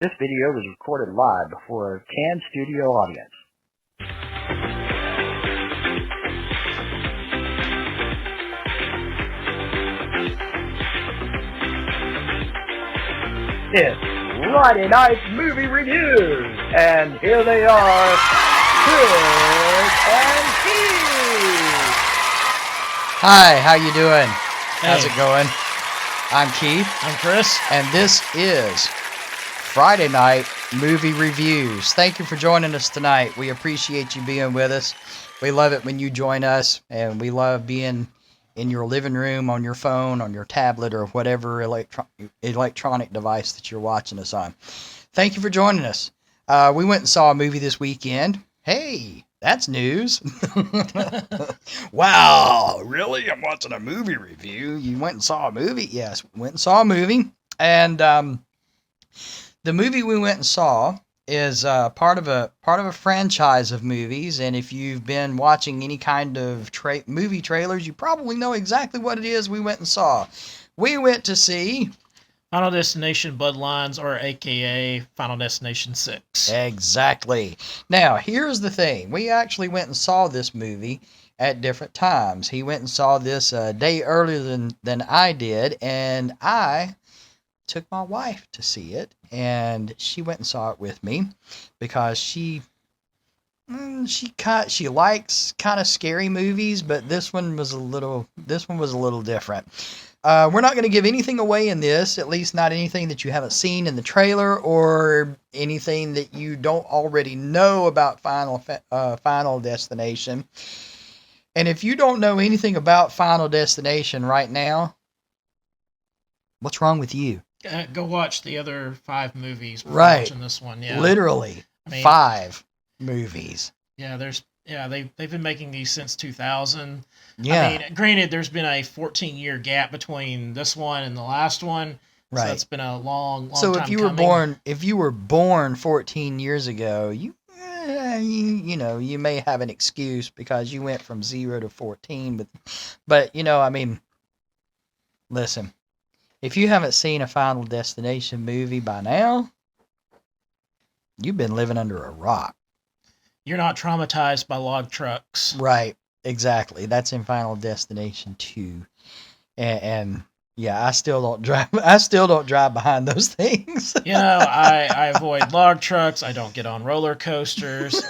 This video was recorded live before a canned studio audience. It's Friday Night Movie Reviews, and here they are, Chris and Keith. Hi, how you doing? Hey. How's it going? I'm Keith. I'm Chris. And this is Friday Night Movie Reviews. Thank you for joining us tonight. We appreciate you being with us. We love it when you join us, and we love being in your living room, on your phone, on your tablet, or whatever electronic device that you're watching us on. Thank you for joining us. We went and saw a movie this weekend. Hey, that's news. Wow, really? I'm watching a movie review. You went and saw a movie? Yes, went and saw a movie. And the movie we went and saw is part of a franchise of movies. And if you've been watching any kind of movie trailers, you probably know exactly what it is we went and saw. We went to see Final Destination Bloodlines, or AKA Final Destination 6. Exactly. Now, here's the thing. We actually went and saw this movie at different times. He went and saw this a day earlier than I did, and I took my wife to see it, and she went and saw it with me because she likes kind of scary movies, but this one was a little different. We're not going to give anything away in this, at least not anything that you haven't seen in the trailer or anything that you don't already know about Final Destination. And if you don't know anything about Final Destination right now, what's wrong with you? Go watch the other 5 movies before Right. watching this one. Yeah, Literally, 5 movies. Yeah, they've been making these since 2000. Yeah. I mean, granted, there's been a 14-year gap between this one and the last one. Right. So it's been a long So time if you coming. were born 14 years ago, you may have an excuse because you went from 0 to 14, but listen, if you haven't seen a Final Destination movie by now, you've been living under a rock. You're not traumatized by log trucks. Right, exactly. That's in Final Destination 2. And yeah, I still don't drive behind those things. I avoid log trucks. I don't get on roller coasters.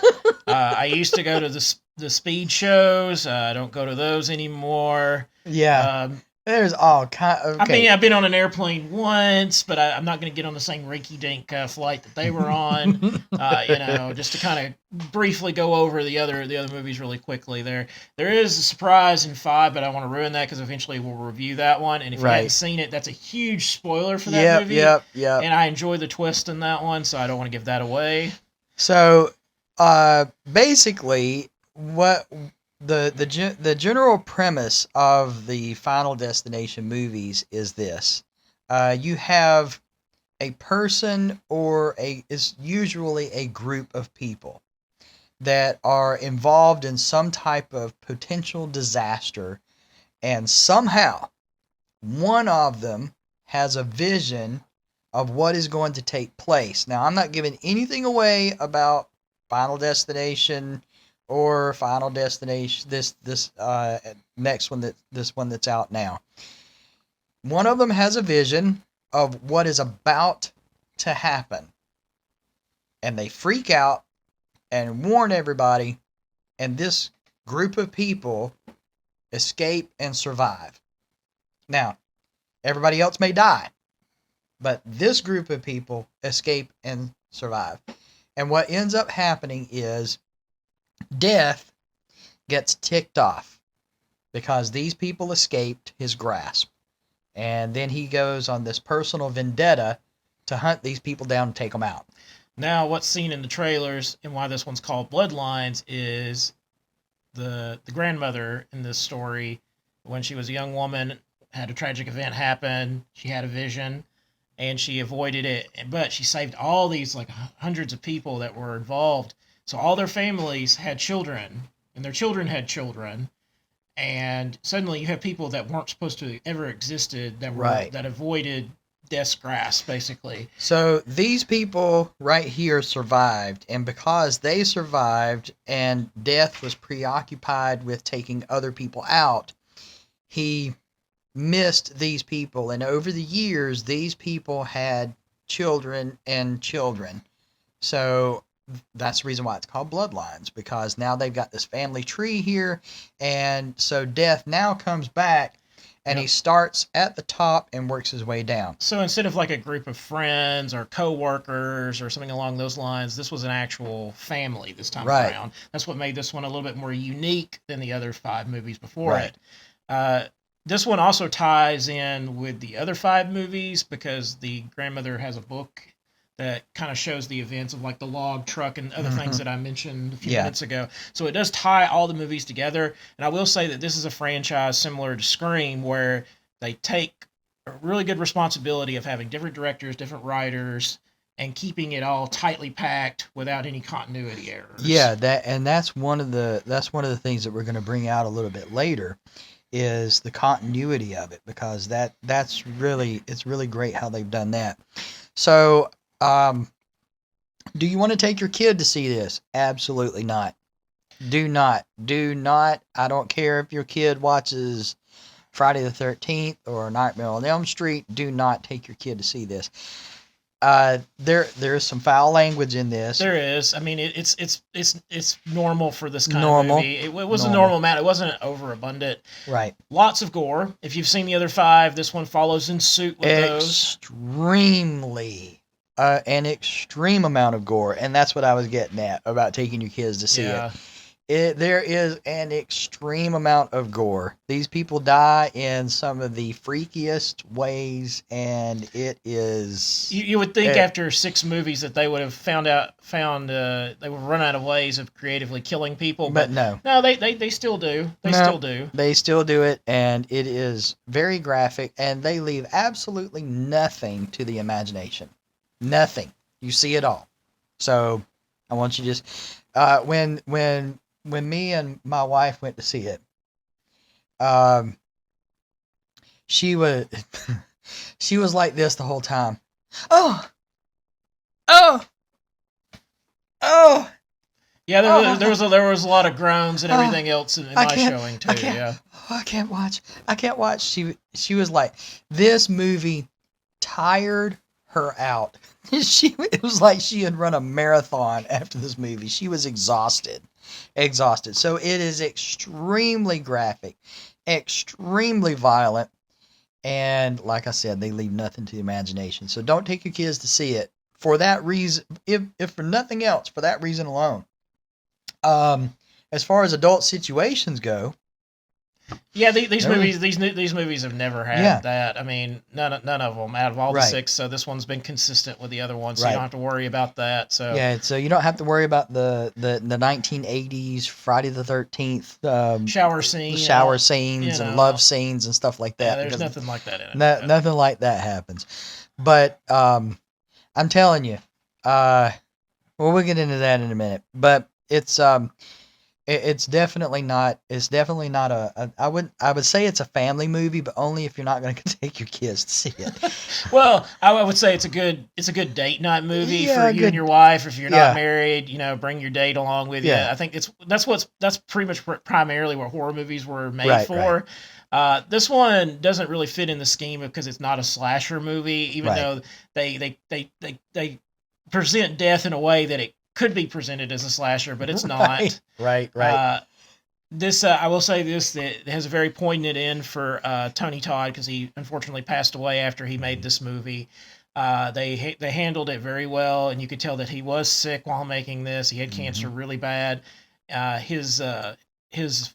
I used to go to the speed shows. I don't go to those anymore. Yeah. There's all kind of... Okay. I mean, I've been on an airplane once, but I'm not going to get on the same rinky-dink flight that they were on. Just to kind of briefly go over the other movies really quickly. There is a surprise in 5, but I want to ruin that because eventually we'll review that one. And if you haven't seen it, that's a huge spoiler for that movie. Yep. And I enjoy the twist in that one, so I don't want to give that away. So, basically, what... The general premise of the Final Destination movies is this. You have a person is usually a group of people that are involved in some type of potential disaster, and somehow one of them has a vision of what is going to take place. Now, I'm not giving anything away about Final Destination or Final Destination, this next one this one that's out now. One of them has a vision of what is about to happen, and they freak out and warn everybody, and this group of people escape and survive. Now, everybody else may die, but this group of people escape and survive. And what ends up happening is death gets ticked off because these people escaped his grasp. And then he goes on this personal vendetta to hunt these people down and take them out. Now, what's seen in the trailers and why this one's called Bloodlines is the grandmother in this story, when she was a young woman, had a tragic event happen. She had a vision and she avoided it, but she saved all these hundreds of people that were involved. So all their families had children, and their children had children, and suddenly you have people that weren't supposed to ever existed that avoided death's grasp, basically. So these people right here survived, and because they survived and Death was preoccupied with taking other people out, he missed these people, and over the years these people had children and children. So that's the reason why it's called Bloodlines, because now they've got this family tree here, and so Death now comes back and he starts at the top and works his way down. So instead of like a group of friends or co-workers or something along those lines, this was an actual family this time around. That's what made this one a little bit more unique than the other 5 movies before it. This one also ties in with the other 5 movies because the grandmother has a book that kind of shows the events of like the log truck and other things that I mentioned a few minutes ago. So it does tie all the movies together. And I will say that this is a franchise similar to Scream, where they take a really good responsibility of having different directors, different writers, and keeping it all tightly packed without any continuity errors. Yeah, that's one of the things that we're going to bring out a little bit later, is the continuity of it, because it's really great how they've done that. So, do you want to take your kid to see this? Absolutely not. Do not. I don't care if your kid watches Friday the 13th or Nightmare on Elm Street. Do not take your kid to see this. There is some foul language in this. There is. I mean, it's normal for this kind of movie. It was a normal amount. It wasn't overabundant. Right. Lots of gore. If you've seen the other 5, this one follows in suit with those. An extreme amount of gore, and that's what I was getting at about taking your kids to see it. There is an extreme amount of gore. These people die in some of the freakiest ways, and it is... You would think after 6 movies that they would have found they would run out of ways of creatively killing people, but no. No, they still do. They still do it, and it is very graphic, and they leave absolutely nothing to the imagination. Nothing. You see it all. So I want you to just when me and my wife went to see it, she was she was like this the whole time. Oh. Yeah, there was a lot of groans and everything else in my showing too. I can't watch. She was like, this movie tired her out. It was like she had run a marathon after this movie. She was exhausted. So it is extremely graphic, extremely violent, and like I said, they leave nothing to the imagination. So don't take your kids to see it for that reason, if for nothing else, for that reason alone. As far as adult situations go, yeah, these movies have never had that. I mean, none of them out of all the 6. So this one's been consistent with the other ones, so you don't have to worry about that. So so you don't have to worry about the 1980s Friday the 13th shower scenes and love scenes and stuff like that. Yeah, there's nothing like that in it. Nothing like that happens. But I'm telling you, we'll get into that in a minute. But it's definitely not I would say it's a family movie, but only if you're not going to take your kids to see it. Well, I would say it's a good date night movie for you and your wife. If you're not married, bring your date along with you. I think that's pretty much primarily what horror movies were made for. This one doesn't really fit in the scheme because it's not a slasher movie, even though they present death in a way that it could be presented as a slasher, but it's not. Right. This I will say this, that it has a very poignant end for Tony Todd, because he unfortunately passed away after he made this movie. They handled it very well, and you could tell that he was sick while making this. He had cancer really bad. His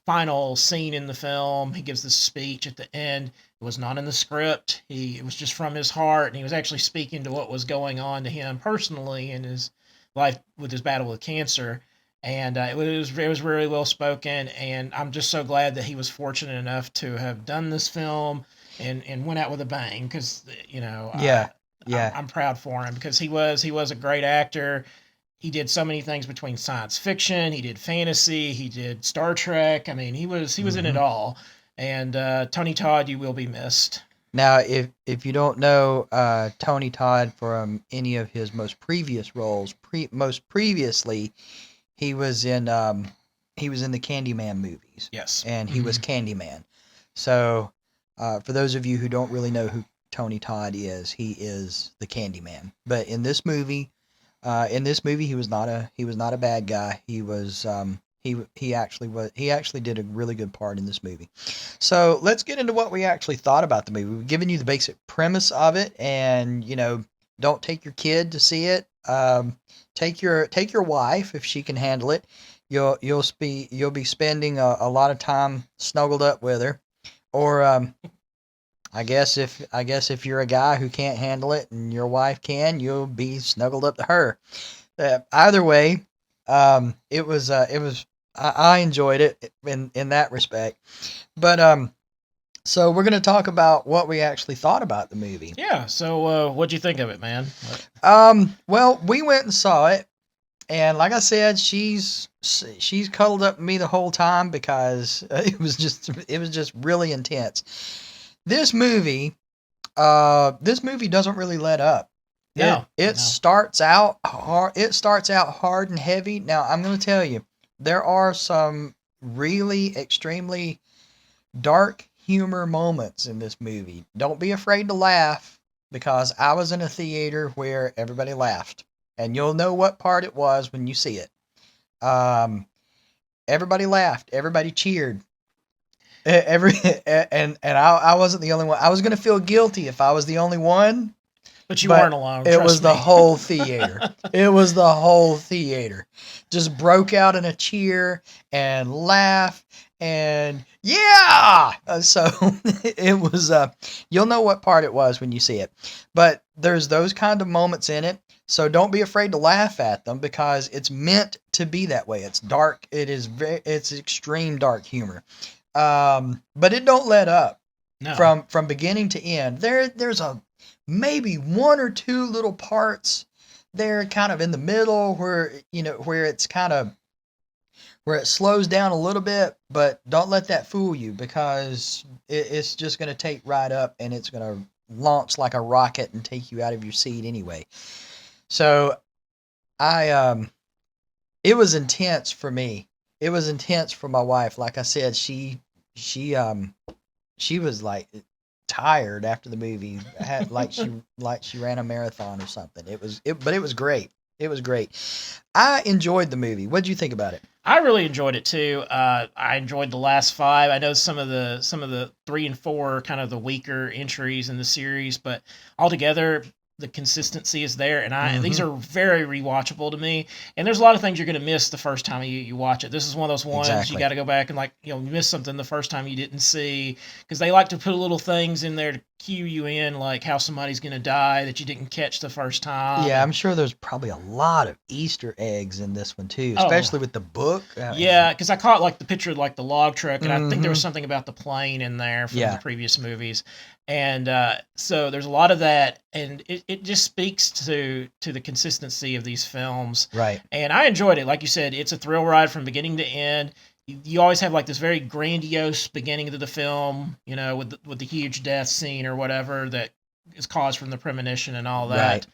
final scene in the film, he gives this speech at the end. It was not in the script. It was just from his heart, and he was actually speaking to what was going on to him personally in his life with his battle with cancer. And it was really well spoken, and I'm just so glad that he was fortunate enough to have done this film and went out with a bang, because I'm proud for him, because he was a great actor. He did so many things between science fiction, he did fantasy, he did Star Trek. I mean, he was in it all. And Tony Todd, you will be missed. Now, if you don't know Tony Todd from any of his most previous roles, most previously he was in the Candyman movies, Yes. and he was Candyman. So, for those of you who don't really know who Tony Todd is, he is the Candyman. But in this movie, he was not a bad guy. He was he actually did a really good part in this movie. So let's get into what we actually thought about the movie. We've given you the basic premise of it, and don't take your kid to see it. Take your wife if she can handle it. You'll be spending a lot of time snuggled up with her, or I guess if you're a guy who can't handle it and your wife can, you'll be snuggled up to her. Either way, it was I enjoyed it in that respect. But so we're gonna talk about what we actually thought about the movie. Yeah. So what'd you think of it, man? Well, we went and saw it, and like I said, she's cuddled up with me the whole time because it was just really intense. This movie doesn't really let up. No. It starts out hard. It starts out hard and heavy. Now, I'm going to tell you, there are some really extremely dark humor moments in this movie. Don't be afraid to laugh, because I was in a theater where everybody laughed, and you'll know what part it was when you see it. Everybody laughed. Everybody cheered. I wasn't the only one. I was going to feel guilty if I was the only one. But you weren't alone. It was me. the whole theater. It was the whole theater. Just broke out in a cheer and laugh and yeah. So it was. You'll know what part it was when you see it. But there's those kind of moments in it. So don't be afraid to laugh at them, because it's meant to be that way. It's dark. It's extreme dark humor. But it don't let up. No. From beginning to end. There's maybe one or two little parts there kind of in the middle where it's kind of where it slows down a little bit, but don't let that fool you, because it's just going to take right up, and it's going to launch like a rocket and take you out of your seat anyway. So it was intense for me. It was intense for my wife. Like I said, she was like tired after the movie. Had like she ran a marathon or something. But it was great. It was great. I enjoyed the movie. What did you think about it? I really enjoyed it too. I enjoyed the last 5. I know some of the 3 and 4 are kind of the weaker entries in the series, but altogether the consistency is there, and these are very rewatchable to me. And there's a lot of things you're going to miss the first time you watch it. This is one of those ones you got to go back and you miss something the first time you didn't see, because they like to put little things in there to cue you in, like how somebody's going to die that you didn't catch the first time. Yeah, I'm sure there's probably a lot of Easter eggs in this one too, especially with the book. Yeah, because I caught like the picture of like the log truck, and I think there was something about the plane in there from the previous movies. And so there's a lot of that, and it just speaks to the consistency of these films. Right. And I enjoyed it. Like you said, it's a thrill ride from beginning to end. You always have like this very grandiose beginning to the film, with the huge death scene or whatever that is caused from the premonition and all that.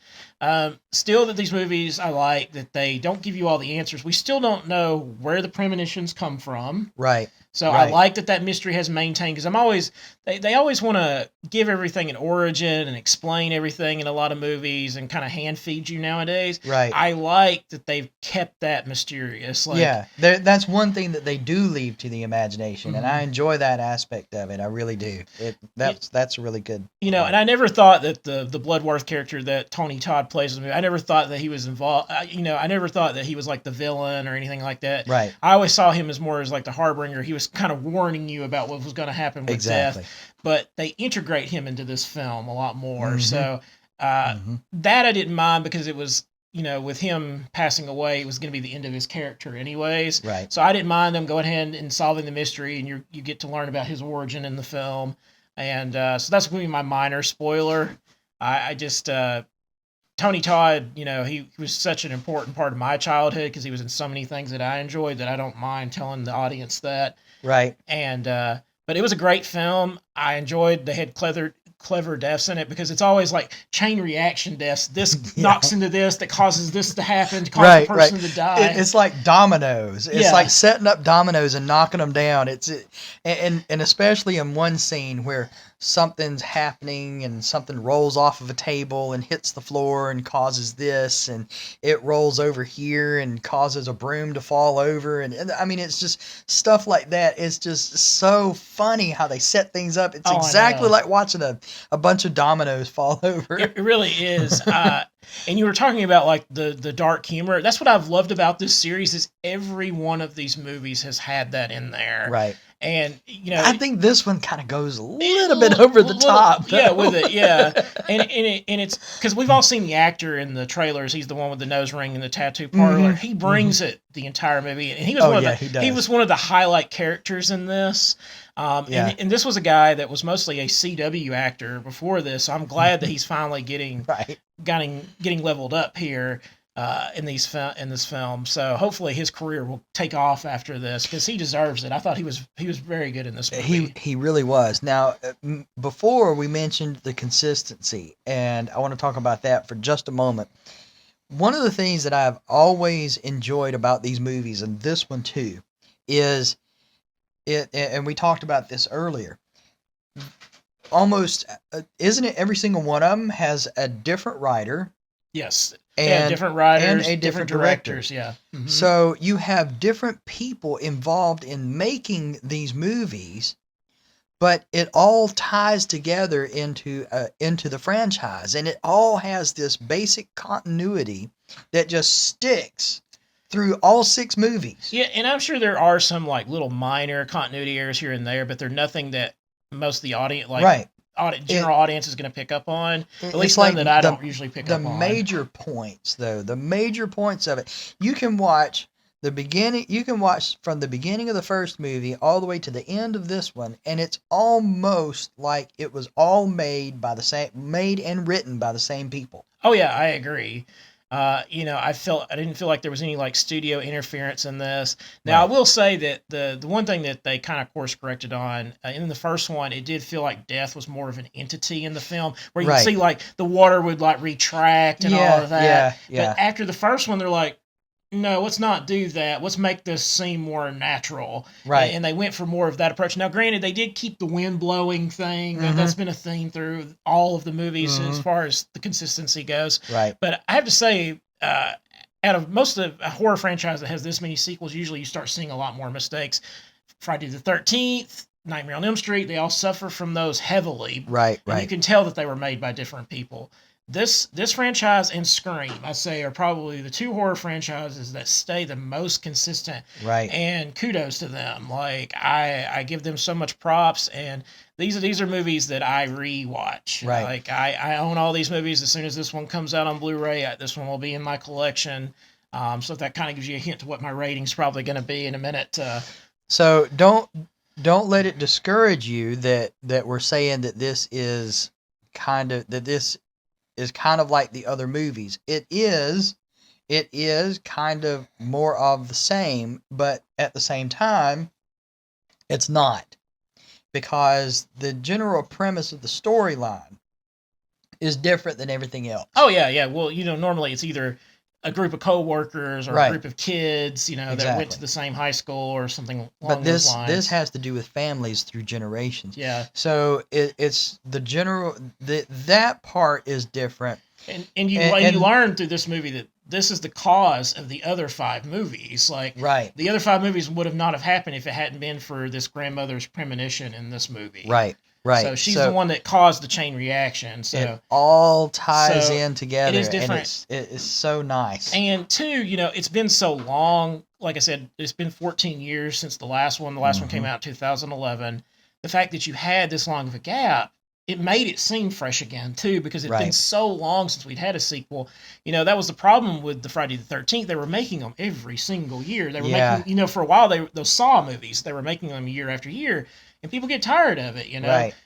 Right. Still, that these movies, I like that they don't give you all the answers. We still don't know where the premonitions come from. Right. So I like that mystery has maintained, because they always want to give everything an origin and explain everything in a lot of movies and kind of hand feed you nowadays. Right. I like that they've kept that mysterious. That's one thing that they do leave to the imagination, and I enjoy that aspect of it. I really do. That's really good. And I never thought that the Bloodworth character that Tony Todd plays in the movie, I never thought that he was involved. I never thought that he was like the villain or anything like that. Right. I always saw him as more as like the harbinger. He was kind of warning you about what was going to happen with death, but they integrate him into this film a lot more. So that I didn't mind, because it was, with him passing away, it was going to be the end of his character anyways. Right. So I didn't mind them going ahead and solving the mystery, and you get to learn about his origin in the film. And so that's going to be my minor spoiler. I just Tony Todd, he was such an important part of my childhood, because he was in so many things that I enjoyed, that I don't mind telling the audience that. Right. And but it was a great film. I enjoyed. They had clever deaths in it because it's always like chain reaction deaths. This Yeah. knocks into this that causes this to happen, to cause the person to die. It's like dominoes. It's Yeah. like setting up dominoes and knocking them down. And especially in one scene where something's happening and something rolls off of a table and hits the floor and causes this, and it rolls over here and causes a broom to fall over, and I mean, it's just stuff like that. It's just so funny how they set things up. It's Oh, I exactly know. like watching a bunch of dominoes fall over. It really is. And you were talking about like the dark humor. That's what I've loved about this series is every one of these movies has had that in there. Right. And you know, I think this one kind of goes a little bit over the top. Yeah, though. with it, yeah. and it's because we've all seen the actor in the trailers. He's the one with the nose ring and the tattoo parlor. He brings it the entire movie, and he was he was one of the highlight characters in this. And this was a guy that was mostly a CW actor before this. So I'm glad that he's finally getting leveled up here in this film. So hopefully his career will take off after this because he deserves it. I thought he was very good in this movie. He really was. Now, before we mentioned the consistency, and I want to talk about that for just a moment. One of the things that I've always enjoyed about these movies, and this one too, is it. And we talked about this earlier. Almost, isn't it? Every single one of them has a different writer. Yes. And different writers, and a different directors. Yeah. Mm-hmm. So you have different people involved in making these movies, but it all ties together into the franchise, and it all has this basic continuity that just sticks through all 6 movies. Yeah, and I'm sure there are some like little minor continuity errors here and there, but they're nothing that most of the audience general audience is going to pick up on. At least like that I don't usually pick up on. The major points, though, the major points of it, you can watch the beginning. You can watch from the beginning of the first movie all the way to the end of this one, and it's almost like it was all made and written by the same people. Oh yeah, I agree. I didn't feel like there was any like studio interference in this. Now I will say that the one thing that they kind of course corrected on in the first one, it did feel like death was more of an entity in the film, where you can see like the water would like retract and all of that. Yeah. But after the first one, they're like, no, let's not do that. Let's make this seem more natural. Right. And they went for more of that approach. Now, granted, they did keep the wind blowing thing. Mm-hmm. That's been a theme through all of the movies as far as the consistency goes. Right. But I have to say, out of most of a horror franchise that has this many sequels, usually you start seeing a lot more mistakes. Friday the 13th, Nightmare on Elm Street, they all suffer from those heavily. Right. And you can tell that they were made by different people. This franchise and Scream, I say, are probably the 2 horror franchises that stay the most consistent. Right. And kudos to them. Like I give them so much props, and these are movies that I rewatch. Right. Like I own all these movies. As soon as this one comes out on Blu-ray, this one will be in my collection. So that kind of gives you a hint to what my rating's probably going to be in a minute. So don't let it discourage you that we're saying that this is kind of like the other movies. It is kind of more of the same, but at the same time, it's not. Because the general premise of the storyline is different than everything else. Oh, yeah. Well, normally it's either a group of coworkers or a group of kids, that went to the same high school or something along those lines. But this has to do with families through generations. Yeah. So it's the general that part is different. And you learn through this movie that this is the cause of the other 5 movies. Like the other 5 movies would have not have happened if it hadn't been for this grandmother's premonition in this movie. Right. So she's the one that caused the chain reaction. So it all ties in together. It is different. And it's so nice. And 2, it's been so long. Like I said, it's been 14 years since the last one. The last one came out in 2011. The fact that you had this long of a gap, it made it seem fresh again, too, because it'd been so long since we'd had a sequel. That was the problem with the Friday the 13th. They were making them every single year. They were making, for a while, those Saw movies, they were making them year after year. And people get tired of it,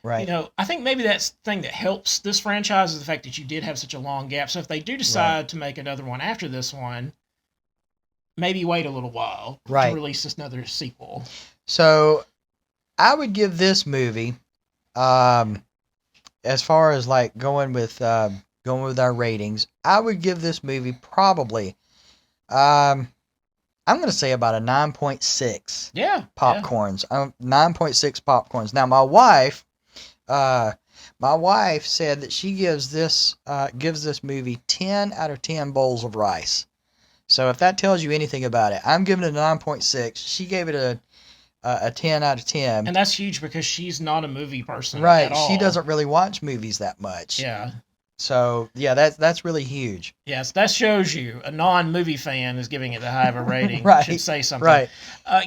Right. I think maybe that's the thing that helps this franchise is the fact that you did have such a long gap. So if they do decide to make another one after this one, maybe wait a little while to release this another sequel. So I would give this movie, as far as like going with our ratings, I would give this movie probably I'm going to say about a 9.6 Yeah. popcorns. 9.6 popcorns. Now my wife said that she gives this movie 10 out of 10 bowls of rice. So if that tells you anything about it, I'm giving it a 9.6. She gave it a 10 out of 10. And that's huge because she's not a movie person Right. at all. She doesn't really watch movies that much. Yeah. So yeah, that's really huge. Yes, that shows you a non-movie fan is giving it that high of a rating. Right. Should say something. Right.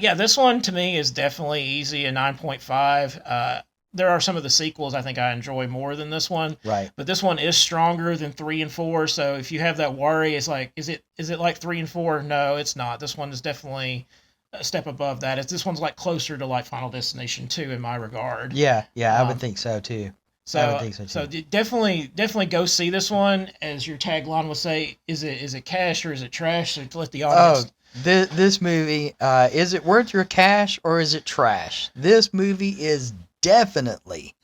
Yeah, this one to me is definitely easy, a 9.5. There are some of the sequels I think I enjoy more than this one. Right. But this one is stronger than 3 and 4. So if you have that worry, it's like, is it like 3 and 4? No, it's not. This one is definitely a step above that. This one's like closer to like Final Destination 2 in my regard. Yeah, I would think so too. I would think so too. So definitely go see this one. As your tagline will say, is it cash or is it trash? So to let the audience. This movie, is it worth your cash or is it trash? This movie is definitely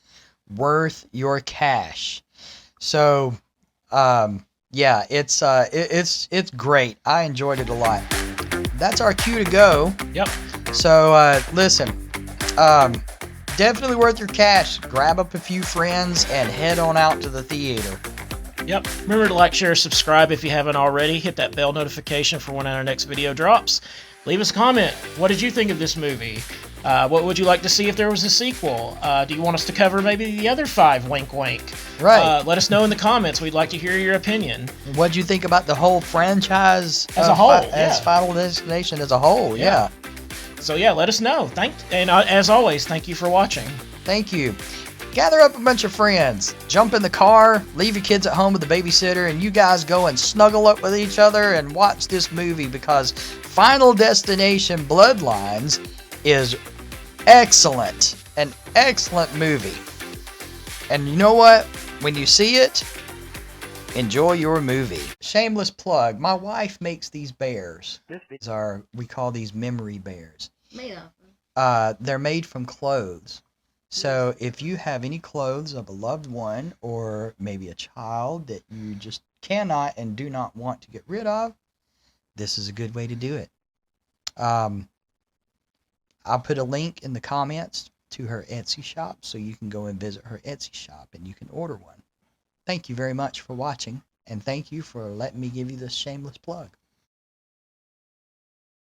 worth your cash. So, yeah, it's great. I enjoyed it a lot. That's our cue to go. Yep. So, listen, definitely worth your cash. Grab up a few friends and head on out to the theater. Yep. Remember to like, share, subscribe if you haven't already. Hit that bell notification for when our next video drops. Leave us a comment. What did you think of this movie? What would you like to see if there was a sequel? Do you want us to cover maybe the other 5? Wink, wink. Right. Let us know in the comments. We'd like to hear your opinion. What'd you think about the whole franchise as a whole? As Final Destination as a whole? Yeah. So yeah, let us know. As always, thank you for watching. Thank you. Gather up a bunch of friends, jump in the car, leave your kids at home with the babysitter, and you guys go and snuggle up with each other and watch this movie because Final Destination Bloodlines is excellent. An excellent movie. And you know what? When you see it, enjoy your movie. Shameless plug. My wife makes these bears. We call these memory bears. They're made from clothes. So if you have any clothes of a loved one or maybe a child that you just cannot and do not want to get rid of, this is a good way to do it. I'll put a link in the comments to her Etsy shop so you can go and visit her Etsy shop and you can order one. Thank you very much for watching, and thank you for letting me give you this shameless plug.